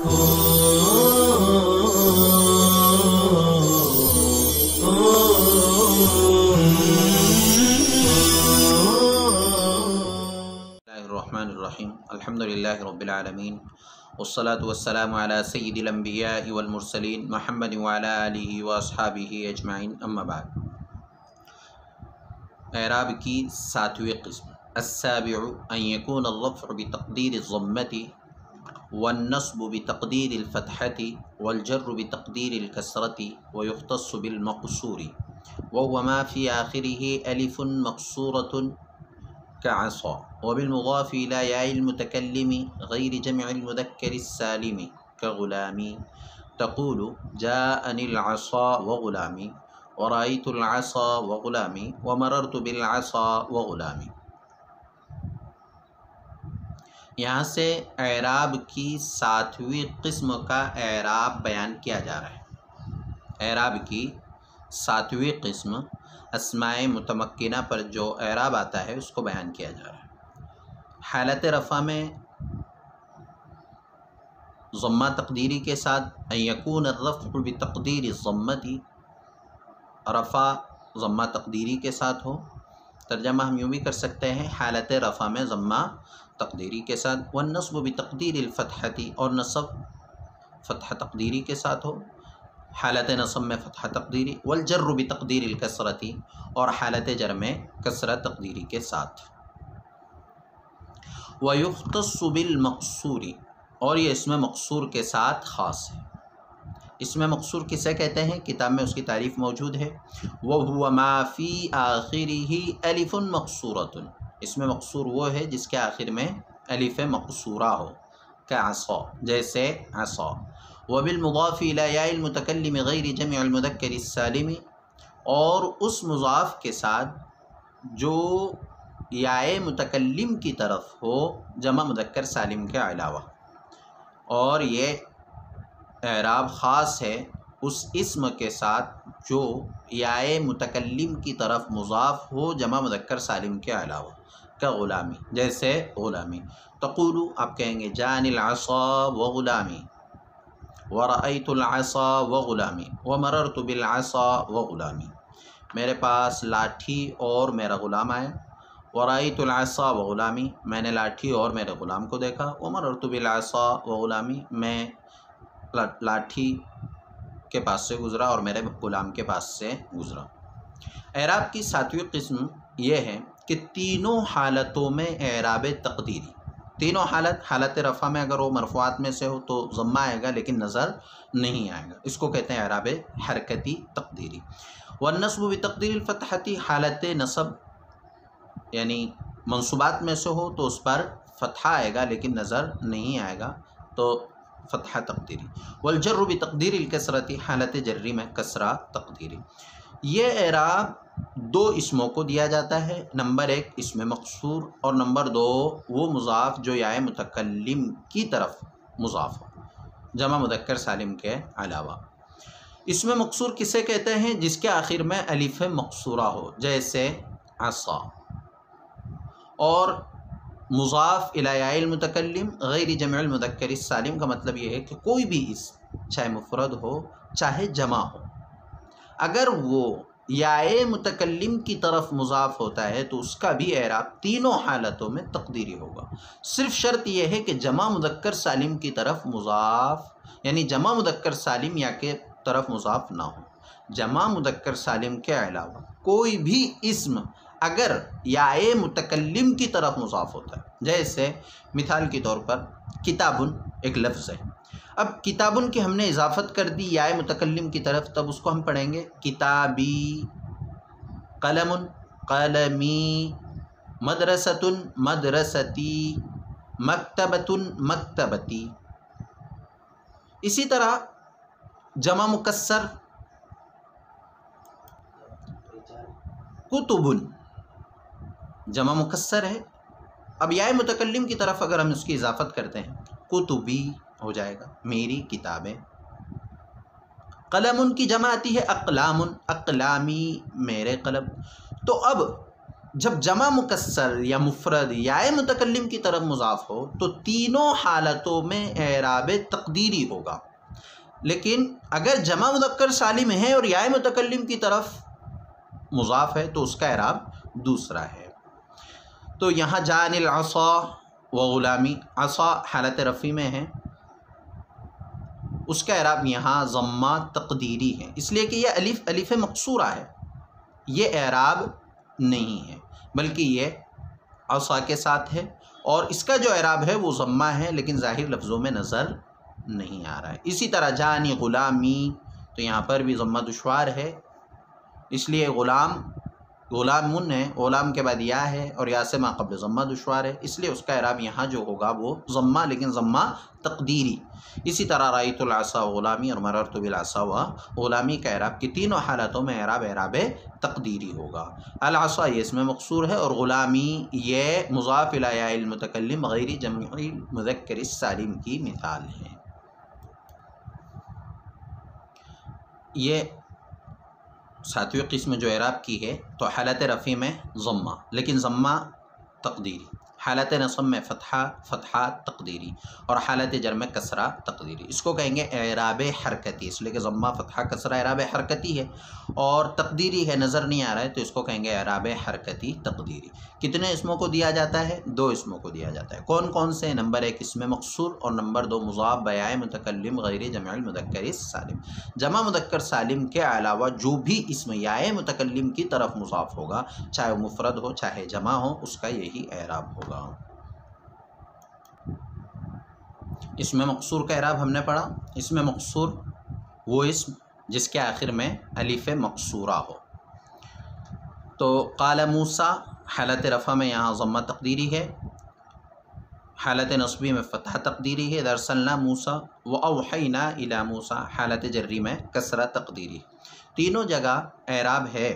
الرحمن الرحیم الحمدللہ رب العالمین والصلاة والسلام علی سید الانبیاء والمرسلین محمد وعلی آلہ واصحابہ اجمعین اما بعد۔ اعراب کی ساتویں قسم السابع ان یکون الرفع بتقدیر الضمۃ والنصب بتقدیر الفتحۃ والجر بتقدیر الکسرۃ ویختص بالمقصور وهو ما في آخره ألف مقصورة كعصا وبالمضاف إلى ياء المتكلم غير جمع المذكر السالم كغلام تقول جاءني العصا وغلامي ورأيت العصا وغلامي ومررت بالعصا وغلامي۔ یہاں سے اعراب کی ساتویں قسم کا اعراب بیان کیا جا رہا ہے۔ اعراب کی ساتویں قسم اسماء متمکنہ پر جو اعراب آتا ہے اس کو بیان کیا جا رہا ہے۔ حالت رفع میں ضمہ تقدیری کے ساتھ ان یکون الرفع بتقدیر الضمۃ، رفع ضمہ تقدیری کے ساتھ ہو۔ ترجمہ ہم یوں بھی کر سکتے ہیں، حالت رفع میں ضمہ تقدیری کے ساتھ، والنصب بتقدیر الفتحۃ، اور نصب فتح تقدیری کے ساتھ ہو، حالت نصب میں فتح تقدیری، والجر بتقدیر الکسرۃ، اور حالت جر میں کسرت تقدیری کے ساتھ۔ وَيُخْتَصُّ بِالْمَقْصُورِ، اور یہ اسم مقصور کے ساتھ خاص ہے۔ اسم مقصور کسے کہتے ہیں؟ کتاب میں اس کی تعریف موجود ہے۔ وَهُوَ مَا فِي آخِرِهِ أَلِفٌ مَقْصُورَةٌ، اسم مقصور وہ ہے جس کے آخر میں الف مقصورہ ہو، کعصا، جیسے عصا۔ وبالمضاف الى یاء المتکلم غیر جمع المذکر السالم، اور اس مضاف کے ساتھ جو یاء متکلم کی طرف ہو جمع مذکر سالم کے علاوہ۔ اور یہ اعراب خاص ہے اس اسم کے ساتھ جو یاء متکلم کی طرف مضاف ہو جمع مذکر سالم کے علاوہ، کا غلامی، جیسے غلامی۔ تقول، آپ کہیں گے جان العصا وغلامی، ورأیت العصا وغلامی، ومررت بالعصا وغلامی، میرے پاس لاٹھی اور میرا غلام آیا۔ ورأیت العصا وغلامی، میں نے لاٹھی اور میرے غلام کو دیکھا۔ ومررت بالعصا وغلامی، میں لاٹھی کے پاس سے گزرا اور میرے غلام کے پاس سے گزرا۔ اعراب کی ساتویں قسم یہ ہے کہ تینوں حالتوں میں اعراب تقدیری، تینوں حالت رفع میں اگر وہ مرفوعات میں سے ہو تو ضمہ آئے گا لیکن نظر نہیں آئے گا، اس کو کہتے ہیں اعراب حرکتی تقدیری۔ والنصب بتقدیر الفتحۃ، حالت نصب یعنی منصوبات میں سے ہو تو اس پر فتحہ آئے گا لیکن نظر نہیں آئے گا تو فتحہ تقدیری۔ والجر بتقدیر الکسرۃ، حالت جری میں کسرہ تقدیری۔ یہ اعراب دو اسموں کو دیا جاتا ہے، نمبر ایک اسم مقصور، اور نمبر دو وہ مضاف جو یاء متکلم کی طرف مضاف ہو جمع مذکر سالم کے علاوہ۔ اسم مقصور کسے کہتے ہیں؟ جس کے آخر میں الف مقصورہ ہو، جیسے عصا۔ اور مضاف الی یاء المتکلم غیر جمع المذکر السالم کا مطلب یہ ہے کہ کوئی بھی اسم چاہے مفرد ہو چاہے جمع ہو، اگر وہ یاء متکلم کی طرف مضاف ہوتا ہے تو اس کا بھی اعراب تینوں حالتوں میں تقدیری ہوگا۔ صرف شرط یہ ہے کہ جمع مذکر سالم کی طرف مضاف، یعنی جمع مذکر سالم یا کے طرف مضاف نہ ہو۔ جمع مذکر سالم کے علاوہ کوئی بھی اسم اگر یاء متکلم کی طرف مضاف ہوتا ہے، جیسے مثال کے طور پر کتابن ایک لفظ ہے، اب کتابن کی ہم نے اضافت کر دی یاء متکلم کی طرف، تب اس کو ہم پڑھیں گے کتابی، قلم قلمی، مدرسۃ مدرستی، مکتبۃ مکتبتی۔ اسی طرح جمع مکسر کتبن، جمع مکسر ہے، اب یاء متکلم کی طرف اگر ہم اس کی اضافت کرتے ہیں کتبی ہو جائے گا، میری کتابیں۔ قلم کی جمع آتی ہے اقلام، اقلامی، میرے قلم۔ تو اب جب جمع مکسر یا مفرد یا متکلم کی طرف مضاف ہو تو تینوں حالتوں میں اعراب تقدیری ہوگا، لیکن اگر جمع مذکر سالم ہے اور یا متکلم کی طرف مضاف ہے تو اس کا اعراب دوسرا ہے۔ تو یہاں جان العصا و غلامی، عصا حالت رفع میں ہے، اس کا اعراب یہاں ضمہ تقدیری ہے، اس لیے کہ یہ الف مقصورہ ہے، یہ اعراب نہیں ہے بلکہ یہ عصا کے ساتھ ہے، اور اس کا جو اعراب ہے وہ ضمہ ہے لیکن ظاہر لفظوں میں نظر نہیں آ رہا ہے۔ اسی طرح جانی غلامی، تو یہاں پر بھی ضمہ دشوار ہے، اس لیے غلامن ہے، غلام کے بعد یا ہے اور یا سے ما قبل ضمہ دشوار ہے، اس لیے اس کا اعراب یہاں جو ہوگا وہ ضمہ لیکن ضمہ تقدیری۔ اسی طرح رأیت العصا و غلامی اور مررت بالعصا و غلامی کا اعراب کی تینوں حالتوں میں اعراب تقدیری ہوگا۔ العصا یہ اسم مقصور ہے اور غلامی یہ مضاف الی یا المتکلم غیر جمع المذکر السالم کی مثال ہے۔ یہ ساتویں قسم جو اعراب کی ہے تو حالت رفع میں ضمہ لیکن ضمہ تقدیری، حالت نصب میں فتحہ تقدیری، اور حالت جر میں کسرہ تقدیری۔ اس کو کہیں گے اعراب حرکتی، اس لیے کہ ضمہ فتحہ کسرہ اعراب حرکتی ہے، اور تقدیری ہے نظر نہیں آ رہا ہے تو اس کو کہیں گے اعراب حرکتی تقدیری۔ کتنے اسموں کو دیا جاتا ہے؟ 2 اسموں کو دیا جاتا ہے۔ کون کون سے؟ نمبر 1 اسم مقصور اور نمبر 2 مضاف بیائے متکلم غیر جمع المذکر السالم۔ جمع مذکر سالم کے علاوہ جو بھی اسم یائے متکلم کی طرف مضاف ہوگا، چاہے وہ مفرد ہو چاہے جمع ہو، اس کا یہی اعراب ہوگا۔ اسم مقصور کا اعراب ہم نے پڑھا۔ اسم مقصور وہ اسم جس کے آخر میں الف مقصورہ ہو۔ تو قال موسیٰ حالت رفع میں یہاں ضمہ تقدیری ہے، حالت نصبی میں فتحہ تقدیری ہے، ارسلنا موسیٰ واوحینا الی موسیٰ حالت جری میں کسرہ تقدیری۔ تینوں جگہ اعراب ہے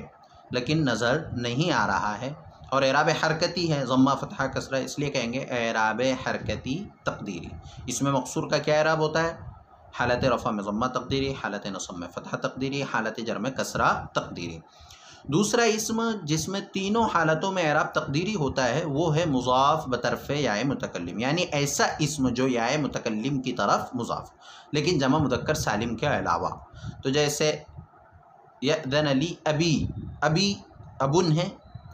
لیکن نظر نہیں آ رہا ہے، اور اعراب حرکتی ہے، ضمہ فتحہ کسرہ، اس لیے کہیں گے اعراب حرکتی تقدیری۔ اس میں مقصور کا کیا اعراب ہوتا ہے؟ حالت رفع میں ضمہ تقدیری، حالت نصب میں فتحہ تقدیری، حالت جر میں کسرہ تقدیری۔ دوسرا اسم جس میں تینوں حالتوں میں اعراب تقدیری ہوتا ہے وہ ہے مضاف بطرف یائے متکلم، یعنی ایسا اسم جو یائے متکلم کی طرف مضاف لیکن جمع مذکر سالم کے علاوہ۔ تو جیسے یأذن لی ابی، ابی ابن ہے،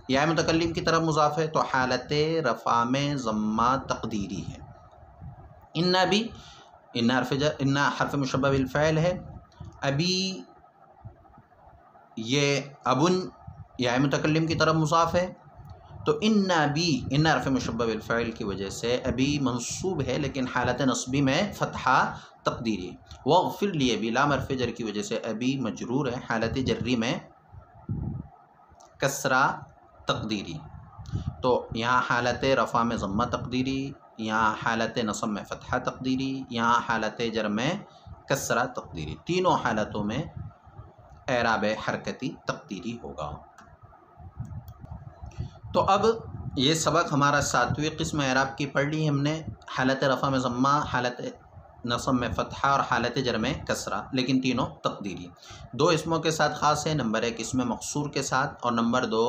یائے متکلم کی طرف مضاف ہے تو حالت رفع میں ضمہ تقدیری ہے۔ ان ابی، ان حرف مشبہ بالفعل ہے، ابی یہ ابن یائے متکلم کی طرف مضاف ہے تو ان ابی، ان حرف مشبہ بالفعل کی وجہ سے ابی منصوب ہے لیکن حالت نصبی میں فتحہ تقدیری۔ واغفر لی ابی، لام حرف جر کی وجہ سے ابی مجرور ہے، حالت جری میں کسرہ تقدیری۔ تو یہاں حالت رفع میں ضمہ تقدیری، یہاں حالت نصب میں فتحہ تقدیری، یہاں حالت جر میں کسرہ تقدیری، تینوں حالتوں میں اعراب حرکتی تقدیری ہوگا۔ تو اب یہ سبق ہمارا 7ویں قسم اعراب کی پڑھ لی ہم نے، حالت رفع میں ضمہ، حالت نصب میں فتحہ اور حالت جر میں کسرہ، لیکن تینوں تقدیری۔ 2 اسموں کے ساتھ خاص ہے، نمبر 1 اسم مقصور کے ساتھ اور نمبر 2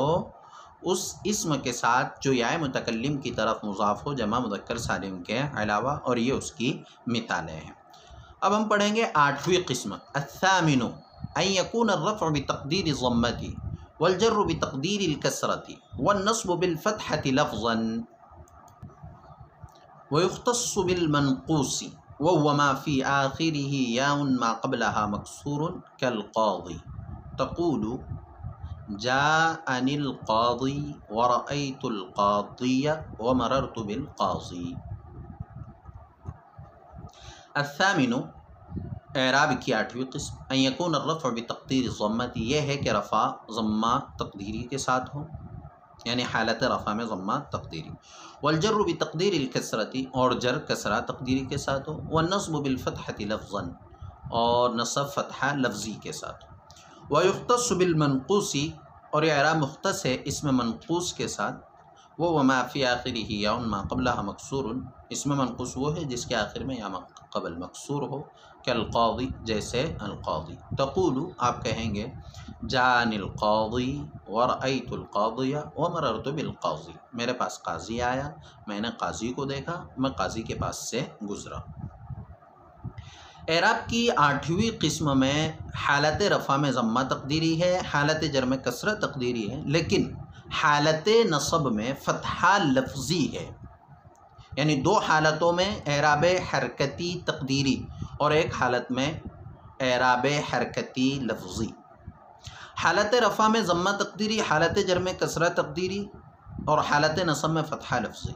اس اسم کے ساتھ جو یائے متکلم کی طرف مضاف ہو جمع مذکر سالم کے علاوہ، اور یہ اس کی مثالیں ہیں۔ اب ہم پڑھیں گے 8ویں قسم، الثامن ان یکون الرفع بتقدیر الضمۃ والجر بتقدیر الکسرۃ والنصب بالفتحۃ لفظا ويختص بالمنقوص وهو ما في آخره ياء ما قبلها مكسور كالقاضي تقول جاءني القاضي ورأيت القاضي ومررت بالقاضي۔ الثامن اعراب کی 8ویں قسم، ان یکون الرفع بتقدیر الضمۃ، یہ ہے کہ رفع ضمہ تقدیری کے ساتھ ہو، یعنی حالت رفع میں ضمہ تقدیری، والجر بتقدیر الکسرۃ، اور جر کسرہ تقدیری کے ساتھ ہو، والنصب بالفتحۃ لفظا، اور نصب فتحہ لفظی کے ساتھ ہو، ویختص بالمنقوص، اور یہ اعراب مختص ہے اسم منقوص کے ساتھ، وہ وما فی آخرہ یا ما قبلہ مکسور، اس میں منقوص وہ ہے جس کے آخر میں یا ما قبل مکسور ہو، کہ القاضی جیسے القاضی۔ تقول آپ کہیں گے جان القاضی ورأیت القاضی ومررت بالقاضی، میرے پاس قاضی آیا، میں نے قاضی کو دیکھا، میں قاضی کے پاس سے گزرا۔ اعراب کی 8ویں قسم میں حالت رفع میں ضمہ تقدیری ہے، حالت جر میں کسرہ تقدیری ہے، لیکن حالت نصب میں فتحہ لفظی ہے، یعنی دو حالتوں میں اعراب حرکتی تقدیری اور ایک حالت میں اعراب حرکتی لفظی۔ حالت رفع میں ضمہ تقدیری، حالت جر میں کسرہ تقدیری اور حالت نصب میں فتحہ لفظی۔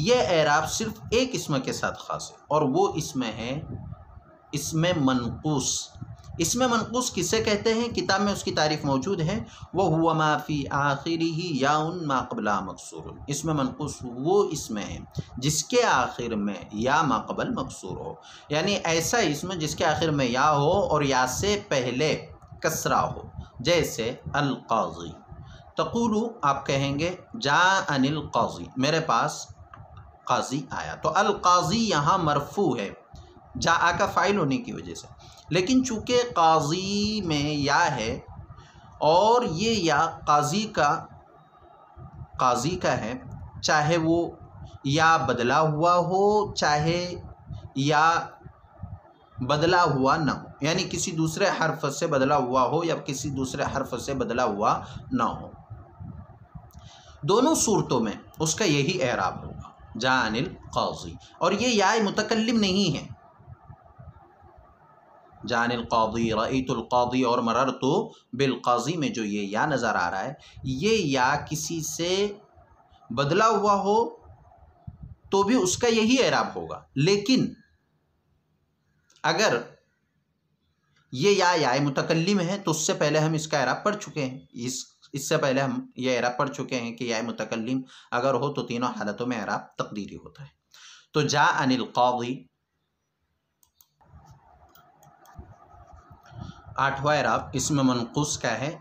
یہ اعراب صرف ایک اسم کے ساتھ خاص ہے، اور وہ اسم ہے اسم منقوص۔ اسم منقوص کسے کہتے ہیں؟ کتاب میں اس کی تعریف موجود ہے، وَهُوَ مَا فِي آخِرِهِ یاء مَا قَبْلَهَا مَکْسُورٌ۔ اسم منقوص وہ اسم ہے جس کے آخر میں یا ما قبل مکسور ہو، یعنی ایسا اسم جس کے آخر میں یا ہو اور یا سے پہلے کسرہ ہو، جیسے القاضی۔ تقول آپ کہیں گے جاءنی القاضی، میرے پاس قاضی آیا، تو القاضی یہاں مرفوع ہے جاء کا فاعل ہونے کی وجہ سے، لیکن چونکہ قاضی میں یا ہے اور یہ یا قاضی کا ہے، چاہے وہ یا بدلا ہوا ہو چاہے یا بدلا ہوا نہ ہو، یعنی کسی دوسرے حرف سے بدلا ہوا ہو یا کسی دوسرے حرف سے بدلا ہوا نہ ہو، دونوں صورتوں میں اس کا یہی اعراب ہوگا جاء القاضی۔ اور یہ یا متکلم نہیں ہے، جان القاضی، رأیت القاضی اور مررت بالقاضی میں جو یہ یا نظر آ رہا ہے، یہ یا کسی سے بدلا ہوا ہو تو بھی اس کا یہی اعراب ہوگا، لیکن اگر یہ یا متکلم ہے تو اس سے پہلے ہم اس کا اعراب پڑھ چکے ہیں، اس سے پہلے ہم یہ اعراب پڑھ چکے ہیں کہ یا متکلم اگر ہو تو تینوں حالتوں میں اعراب تقدیری ہوتا ہے۔ تو جاءنی القاضی 8واں اعراب اسم منقوص کا ہے،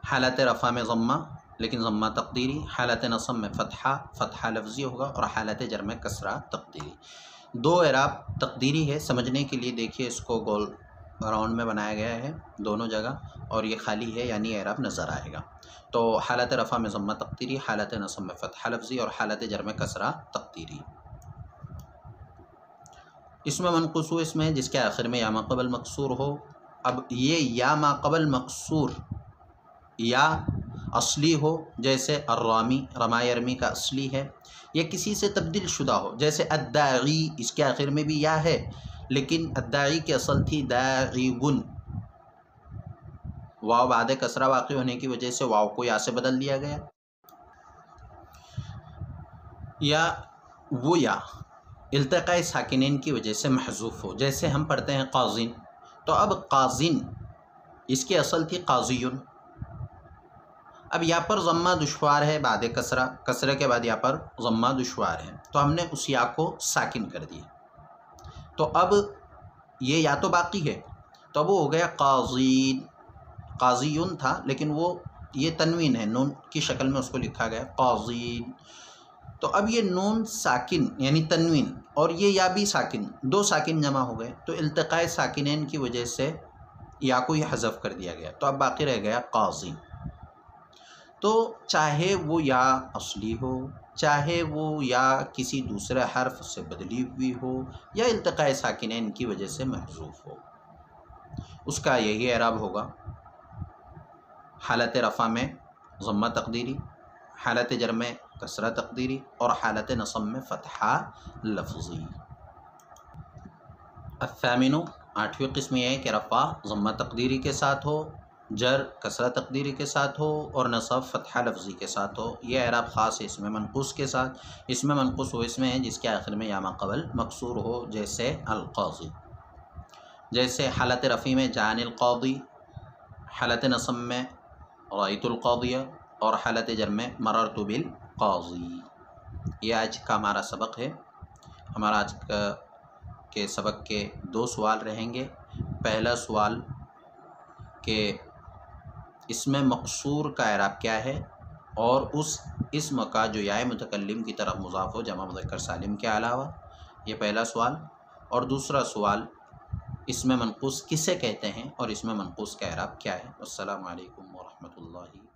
حالت رفع میں ضمہ لیکن ضمہ تقدیری، حالت نصب میں فتحہ لفظی ہوگا، اور حالت جر میں کسرہ تقدیری۔ دو اعراب تقدیری ہے، سمجھنے کے لیے دیکھیے اس کو گول راؤنڈ میں بنایا گیا ہے دونوں جگہ، اور یہ خالی ہے یعنی اعراب نظر آئے گا۔ تو حالت رفع میں ضمہ تقدیری، حالت نصب میں فتحہ لفظی اور حالت جر میں کسرہ تقدیری۔ اس میں منقوص وہ اسم ہے جس کے آخر میں یا ما قبل مکسور ہو۔ اب یہ یا ما قبل مکسور یا اصلی ہو، جیسے الرامی، رما یرمی کا اصلی ہے، یا کسی سے تبدیل شدہ ہو، جیسے الداعی، اس کے آخر میں بھی یا ہے لیکن الداعی کی اصل تھی داعیون، واو بعد کسرہ واقع ہونے کی وجہ سے واو کو یا سے بدل دیا گیا، یا وہ یا التقاء ساکنین کی وجہ سے محذوف ہو، جیسے ہم پڑھتے ہیں قاضین، تو اب قاضین اس کی اصل تھی قاضیون، اب یا پر ضمہ دشوار ہے بعد کسرہ کے بعد یا پر ضمہ دشوار ہے، تو ہم نے اس یا کو ساکن کر دیا، تو اب یہ یا تو باقی ہے، تو اب وہ ہو گیا قاضین، قاضیون تھا لیکن وہ یہ تنوین ہے، نون کی شکل میں اس کو لکھا گیا قاضین، تو اب یہ نون ساکن یعنی تنوین اور یہ یا بھی ساکن، دو ساکن جمع ہو گئے، تو التقاء ساکنین کی وجہ سے یا کو یہ حذف کر دیا گیا، تو اب باقی رہ گیا قاضی۔ تو چاہے وہ یا اصلی ہو، چاہے وہ یا کسی دوسرے حرف سے بدلی ہوئی ہو، یا التقاء ساکنین کی وجہ سے محذوف ہو، اس کا یہی اعراب ہوگا حالت رفع میں ضمہ تقدیری، حالت جر میں کسرہ تقدیری اور حالت نصب میں فتحہ لفظی۔ الثامن 8ویں قسم یہ ہے کہ رفع ضمہ تقدیری کے ساتھ ہو، جر کسرہ تقدیری کے ساتھ ہو اور نصب فتحہ لفظی کے ساتھ ہو۔ یہ اعراب خاص ہے اس میں منقوص کے ساتھ، اس میں منقوص وہ اس میں ہے جس کے آخر میں یا ما قبل مکسور ہو، جیسے القاضی، جیسے حالت رفع میں جان القاضی، حالت نصب میں رأیت القاضی اور حالت جر میں مررت بالقاضی۔ یہ آج کا ہمارا سبق ہے، ہمارا آج کے سبق کے 2 سوال رہیں گے۔ پہلا سوال کہ اس میں مقصور کا اعراب کیا ہے، اور اس اسم کا جو یا متکلم کی طرف مضاف ہو جمع مذکر سالم کے علاوہ. یہ پہلا سوال. اور دوسرا سوال اسم منقوص کسے کہتے ہیں اور اسم منقوص کا اعراب کیا ہے؟ السلام علیکم ورحمۃ اللہ.